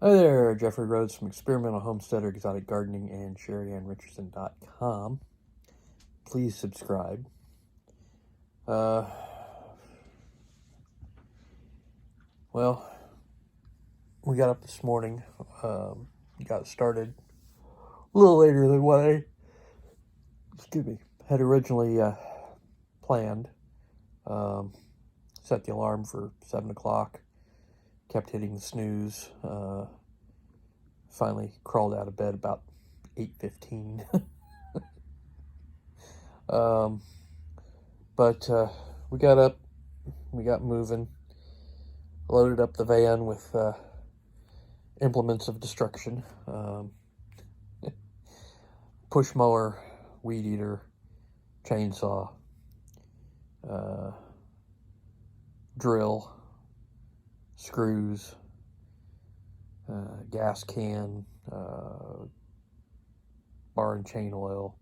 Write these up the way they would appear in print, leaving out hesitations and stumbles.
Hi there, Jeffrey Rhoades from Experimental Homesteader Exotic Gardening and Sheri and Richerson.com. Please subscribe. Well, we got up this morning. Got started a little later than what I had originally planned. Set the alarm for 7 o'clock. Kept hitting the snooze. Finally crawled out of bed about 8:15. But we got up, we got moving, loaded up the van with implements of destruction. Push mower, weed eater, chainsaw, drill, screws, gas can, bar and chain oil,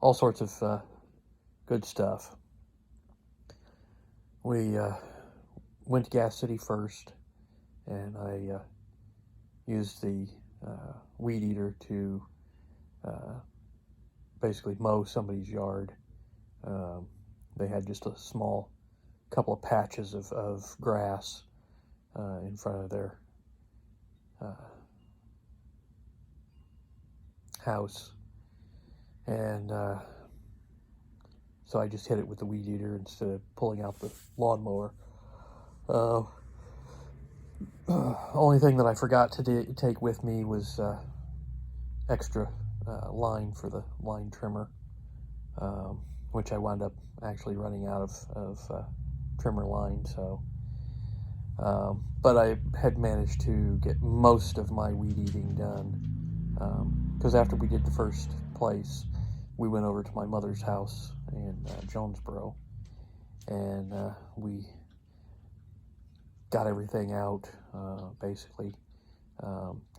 all sorts of good stuff. We went to Gas City first, and I used the weed eater to basically mow somebody's yard. They had just a small couple of patches of grass in front of their house, and so I just hit it with the weed eater instead of pulling out the lawnmower. Only thing that I forgot to take with me was extra line for the line trimmer, which I wound up actually running out of trimmer line. So, but I had managed to get most of my weed eating done, because after we did the first place, we went over to my mother's house in Jonesboro, and we got everything out, basically.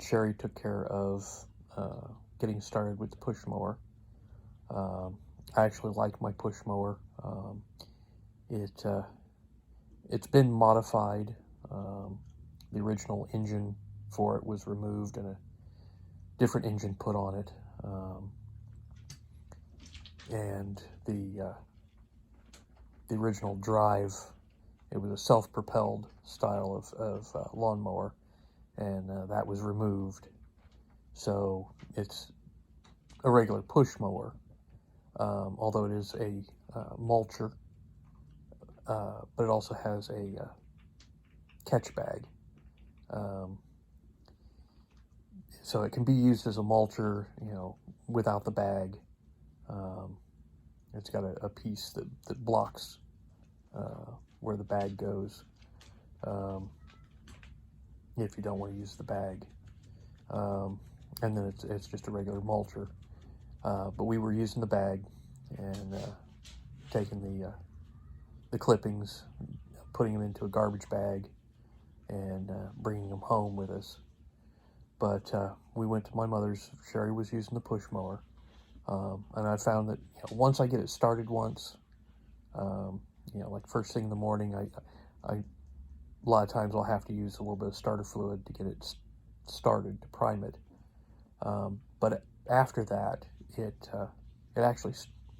Sheri took care of getting started with the push mower. I actually like my push mower. It's been modified. The original engine for it was removed and a different engine put on it. And the original drive, it was a self-propelled style of lawnmower, and that was removed. So it's a regular push mower, although it is a mulcher, but it also has a catch bag. So it can be used as a mulcher, without the bag. It's got a piece that blocks where the bag goes, if you don't want to use the bag. And then it's just a regular mulcher. But we were using the bag and taking the clippings, putting them into a garbage bag, and bringing them home with us. But we went to my mother's. Sheri was using the push mower, and I found that once I get it started once, like first thing in the morning, I a lot of times I'll have to use a little bit of starter fluid to get it started, to prime it. But after that, it actually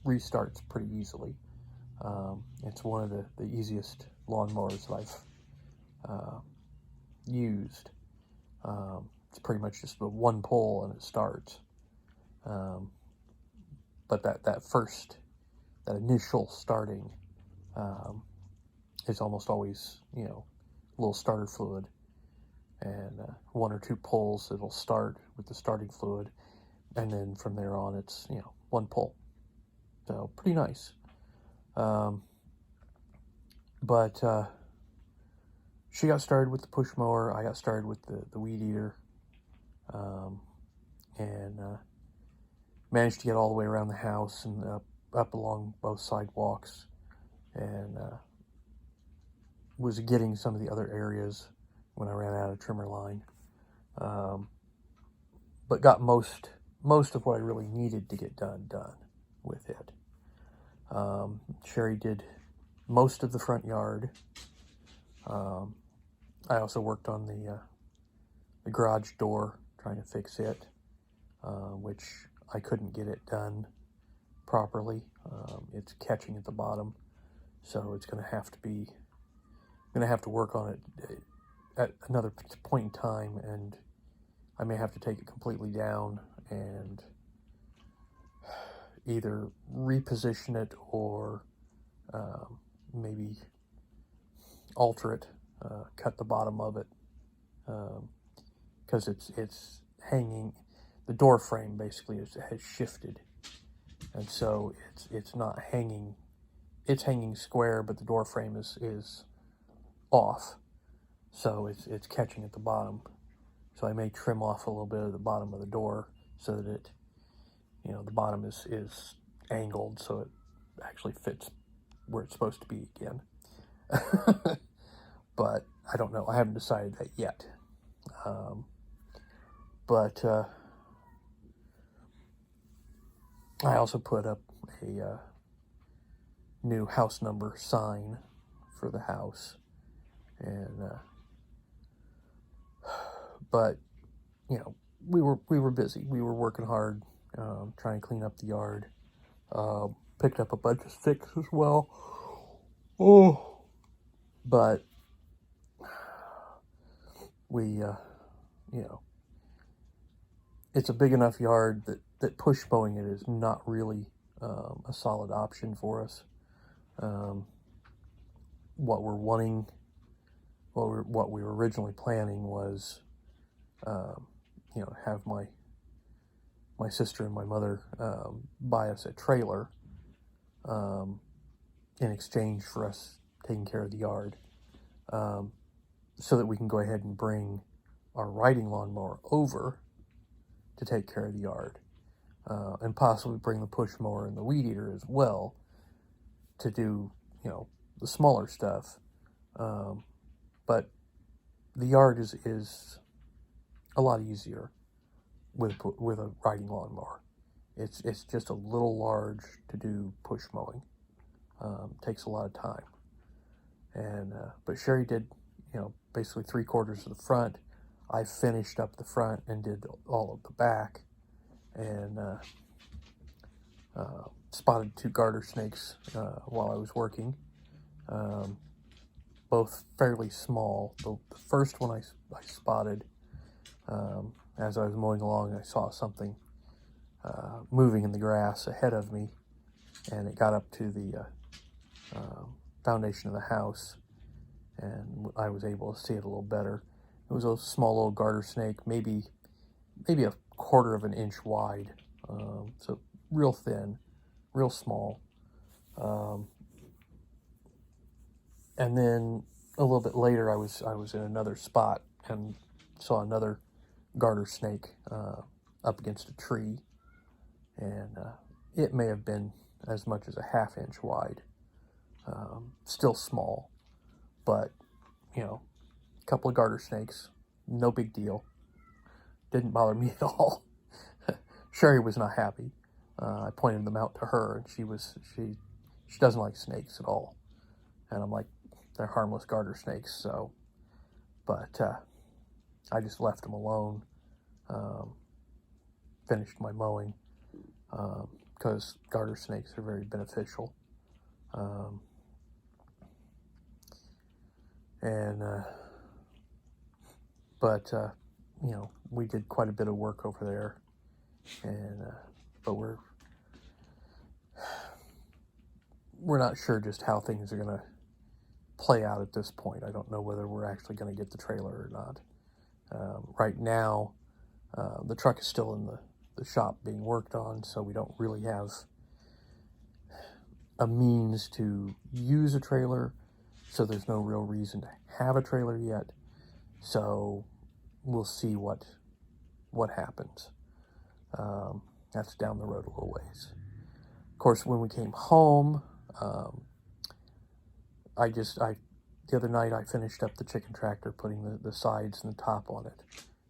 restarts pretty easily. It's one of the easiest lawnmowers that I've used. It's pretty much just one pull and it starts. But that initial starting, is almost always, a little starter fluid, and one or two pulls it'll start with the starting fluid, and then from there on it's one pull. So pretty nice. But she got started with the push mower. I got started with the weed eater, and managed to get all the way around the house and up along both sidewalks, and was getting some of the other areas when I ran out of trimmer line. But got most of what I really needed to get done with it. Sheri did most of the front yard. I also worked on the garage door, trying to fix it, which I couldn't get it done properly. It's catching at the bottom, so it's going to have to work on it at another point in time, and I may have to take it completely down and either reposition it or maybe alter it, cut the bottom of it, because it's hanging. The door frame basically has shifted, and so it's not hanging. It's hanging square, but the door frame is off, so it's catching at the bottom. So I may trim off a little bit of the bottom of the door so that it, the bottom is angled so it actually fits where it's supposed to be again. But I don't know. I haven't decided that yet. But I also put up a new house number sign for the house, and but we were busy. We were working hard, trying to clean up the yard. Picked up a bunch of sticks as well. Oh, but we it's a big enough yard that push mowing it is not really a solid option for us. What we're wanting, what we were originally planning was, have my sister and my mother buy us a trailer in exchange for us taking care of the yard, so that we can go ahead and bring our riding lawnmower over to take care of the yard, and possibly bring the push mower and the weed eater as well to do, the smaller stuff. But the yard is a lot easier with a riding lawnmower. It's just a little large to do push mowing. Takes a lot of time. And but Sheri did, basically 3/4 of the front. I finished up the front and did all of the back, and spotted 2 garter snakes while I was working. Both fairly small. The first one I spotted as I was mowing along. I saw something moving in the grass ahead of me, and it got up to the foundation of the house, and I was able to see it a little better. It was a small little garter snake, maybe a 1/4 of an inch wide, so real thin, real small. And then a little bit later, I was in another spot and saw another garter snake up against a tree, and it may have been as much as a 1/2 inch wide. Still small, but a couple of garter snakes, no big deal. Didn't bother me at all. Sheri was not happy. I pointed them out to her, and she doesn't like snakes at all. And I'm like, they're harmless garter snakes, so. But I just left them alone. Finished my mowing, because garter snakes are very beneficial. But we did quite a bit of work over there, and but we're not sure just how things are going to play out at this point. I don't know whether we're actually going to get the trailer or not. Right now, the truck is still in the shop being worked on, so we don't really have a means to use a trailer, so there's no real reason to have a trailer yet. So we'll see what happens. That's down the road a little ways. Of course, when we came home, the other night I finished up the chicken tractor, putting the sides and the top on it,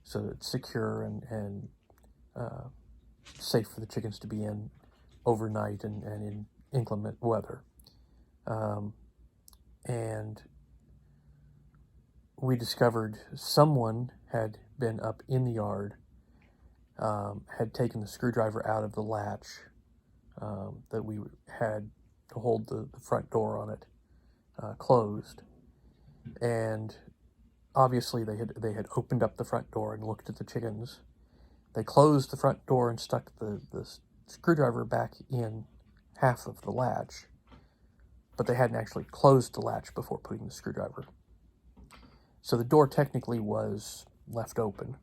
so that it's secure and safe for the chickens to be in overnight and in inclement weather. And we discovered someone had been up in the yard, had taken the screwdriver out of the latch that we had to hold the front door on it closed, and obviously they had opened up the front door and looked at the chickens. They closed the front door and stuck the screwdriver back in half of the latch, but they hadn't actually closed the latch before putting the screwdriver. So the door technically was left open.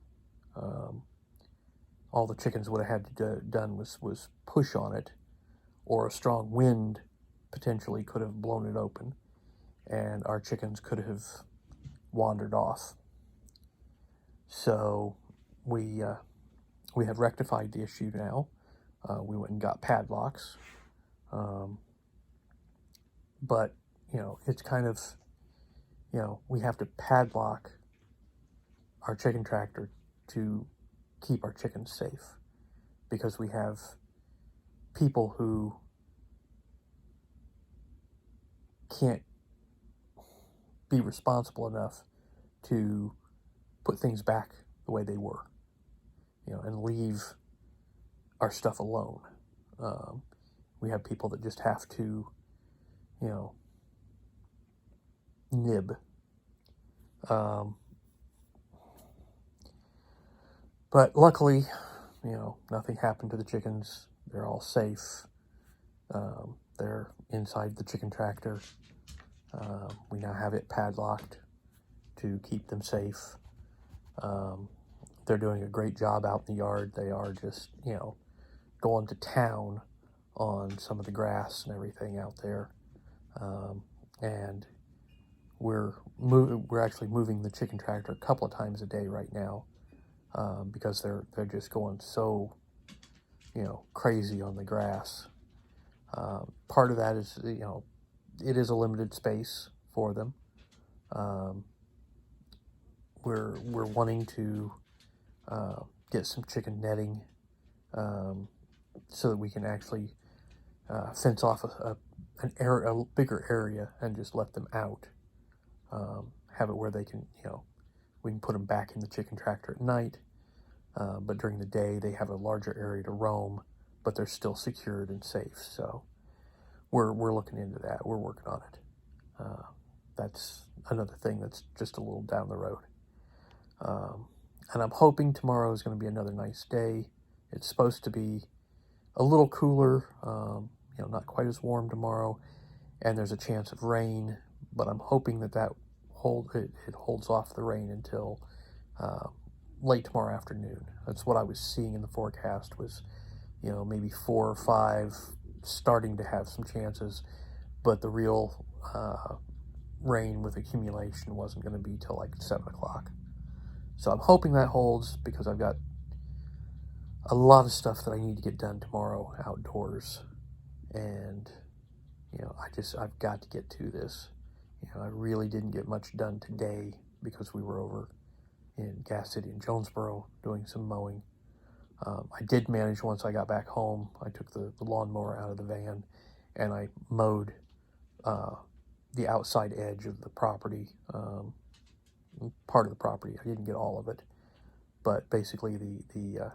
All the chickens would have had to done was push on it, or a strong wind potentially could have blown it open, and our chickens could have wandered off. So we have rectified the issue now. We went and got padlocks, but it's kind of, we have to padlock our chicken tractor to keep our chickens safe, because we have people who can't be responsible enough to put things back the way they were, and leave our stuff alone. We have people that just have to, nib. But luckily, nothing happened to the chickens. They're all safe. They're inside the chicken tractor. We now have it padlocked to keep them safe. They're doing a great job out in the yard. They are just, going to town on some of the grass and everything out there. And we're actually moving the chicken tractor a couple of times a day right now, because they're just going so, crazy on the grass. Part of that is, it is a limited space for them. We're wanting to get some chicken netting, so that we can actually fence off a bigger area and just let them out. Have it where they can, we can put them back in the chicken tractor at night, but during the day they have a larger area to roam, but they're still secured and safe. So we're looking into that. We're working on it. That's another thing that's just a little down the road. And I'm hoping tomorrow is going to be another nice day. It's supposed to be a little cooler, not quite as warm tomorrow, and there's a chance of rain, but I'm hoping that it holds off the rain until late tomorrow afternoon. That's what I was seeing in the forecast, was maybe 4 or 5 starting to have some chances, but the real rain with accumulation wasn't going to be till like 7 o'clock. So I'm hoping that holds, because I've got a lot of stuff that I need to get done tomorrow outdoors, and I've got to get to this. I really didn't get much done today because we were over in Gas City and Jonesboro doing some mowing. I did manage, once I got back home, I took the lawnmower out of the van and I mowed the outside edge of the property, part of the property. I didn't get all of it, but basically the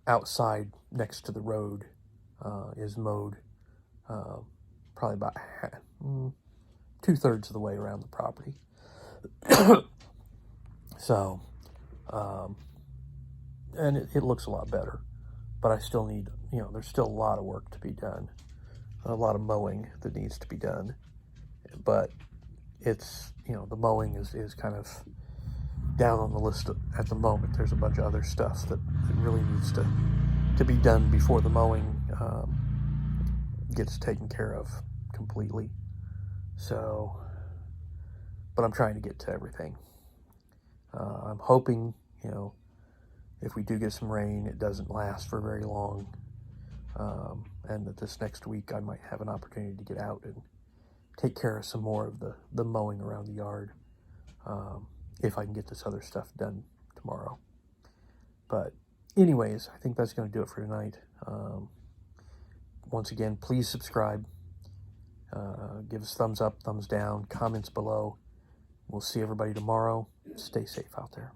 outside next to the road is mowed, probably about 2/3 of the way around the property. So, and it looks a lot better, but I still need, there's still a lot of work to be done, a lot of mowing that needs to be done, but it's, the mowing is kind of down on the list at the moment. There's a bunch of other stuff that really needs to be done before the mowing gets taken care of completely. So, but I'm trying to get to everything. I'm hoping, if we do get some rain, it doesn't last for very long, and that this next week I might have an opportunity to get out and take care of some more of the mowing around the yard, if I can get this other stuff done tomorrow. But anyways, I think that's going to do it for tonight. Once again, please subscribe, give us thumbs up, thumbs down, comments below. We'll see everybody tomorrow. stay safe out there.